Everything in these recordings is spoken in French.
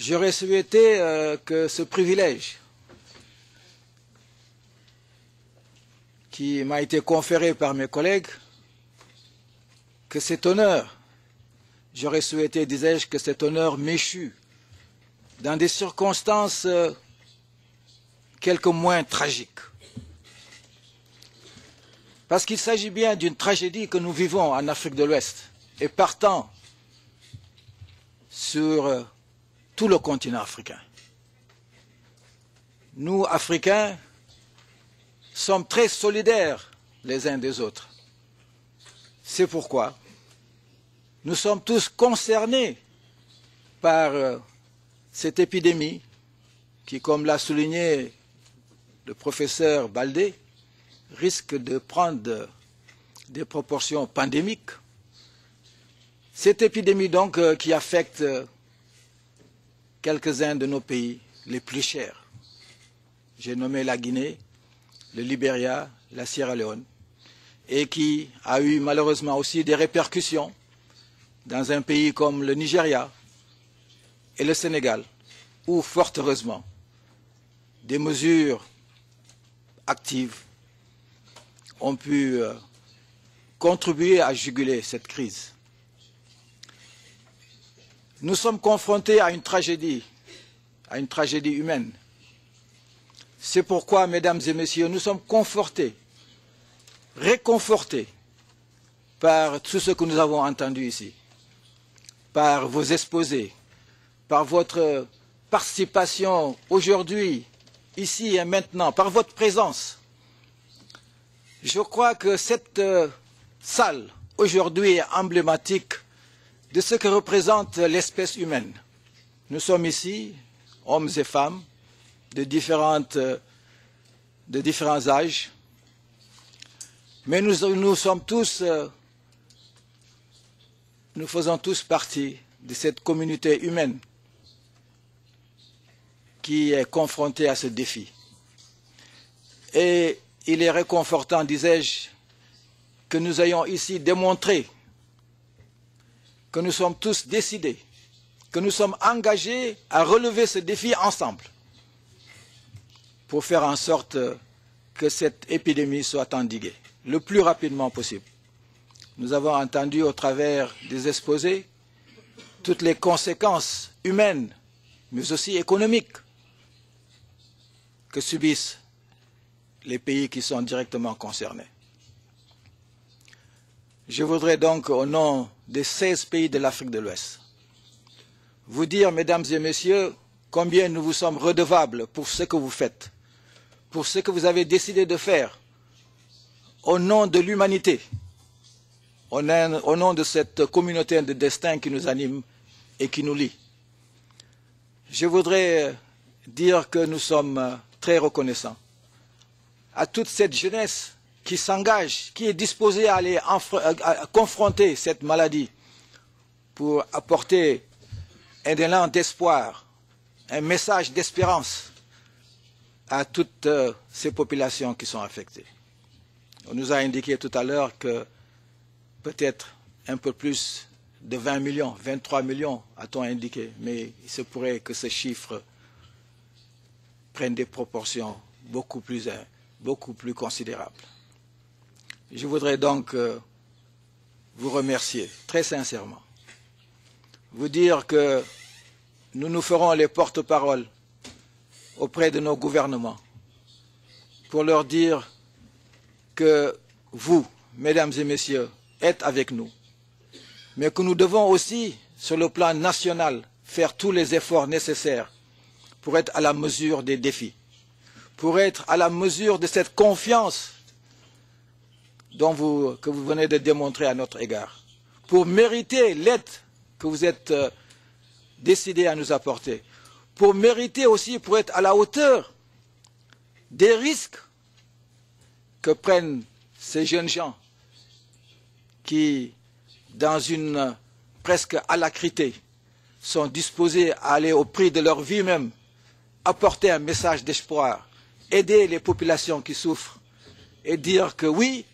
J'aurais souhaité que ce privilège qui m'a été conféré par mes collègues, que cet honneur, j'aurais souhaité, disais-je, que cet honneur m'échût dans des circonstances quelque moins tragiques. Parce qu'il s'agit bien d'une tragédie que nous vivons en Afrique de l'Ouest et partant sur tout le continent africain. Nous, Africains, sommes très solidaires les uns des autres. C'est pourquoi nous sommes tous concernés par cette épidémie qui, comme l'a souligné le professeur Baldé, risque de prendre des proportions pandémiques. Cette épidémie donc qui affecte quelques-uns de nos pays les plus chers. J'ai nommé la Guinée, le Libéria, la Sierra Leone, et qui a eu malheureusement aussi des répercussions dans un pays comme le Nigeria et le Sénégal, où, fort heureusement, des mesures actives ont pu contribuer à juguler cette crise. Nous sommes confrontés à une tragédie humaine. C'est pourquoi, mesdames et messieurs, nous sommes confortés, réconfortés par tout ce que nous avons entendu ici, par vos exposés, par votre participation aujourd'hui, ici et maintenant, par votre présence. Je crois que cette salle, aujourd'hui, est emblématique de ce que représente l'espèce humaine. Nous sommes ici, hommes et femmes, de différents âges, mais nous sommes tous, nous faisons tous partie de cette communauté humaine qui est confrontée à ce défi. Et il est réconfortant, disais-je, que nous ayons ici démontré que nous sommes tous décidés, que nous sommes engagés à relever ce défi ensemble pour faire en sorte que cette épidémie soit endiguée le plus rapidement possible. Nous avons entendu au travers des exposés toutes les conséquences humaines, mais aussi économiques, que subissent les pays qui sont directement concernés. Je voudrais donc, au nom des 16 pays de l'Afrique de l'Ouest, vous dire, mesdames et messieurs, combien nous vous sommes redevables pour ce que vous faites, pour ce que vous avez décidé de faire, au nom de l'humanité, au nom de cette communauté de destin qui nous anime et qui nous lie. Je voudrais dire que nous sommes très reconnaissants à toute cette jeunesse qui s'engage, qui est disposée à aller à confronter cette maladie pour apporter un élan d'espoir, un message d'espérance à toutes ces populations qui sont affectées. On nous a indiqué tout à l'heure que peut-être un peu plus de 20 millions, 23 millions a-t-on indiqué, mais il se pourrait que ce chiffre prenne des proportions beaucoup plus considérables. Je voudrais donc vous remercier très sincèrement, vous dire que nous nous ferons les porte-parole auprès de nos gouvernements pour leur dire que vous, mesdames et messieurs, êtes avec nous, mais que nous devons aussi, sur le plan national, faire tous les efforts nécessaires pour être à la mesure des défis, pour être à la mesure de cette confiance que vous venez de démontrer à notre égard, pour mériter l'aide que vous êtes décidés à nous apporter, pour mériter aussi, pour être à la hauteur des risques que prennent ces jeunes gens qui, dans une presque alacrité, sont disposés à aller au prix de leur vie même, apporter un message d'espoir, aider les populations qui souffrent et dire que oui,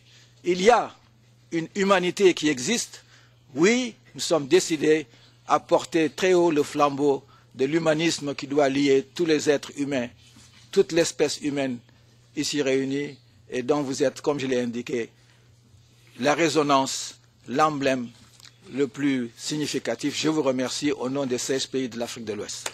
il y a une humanité qui existe, oui, nous sommes décidés à porter très haut le flambeau de l'humanisme qui doit lier tous les êtres humains, toute l'espèce humaine ici réunie, et dont vous êtes, comme je l'ai indiqué, la résonance, l'emblème le plus significatif. Je vous remercie au nom des 16 pays de l'Afrique de l'Ouest.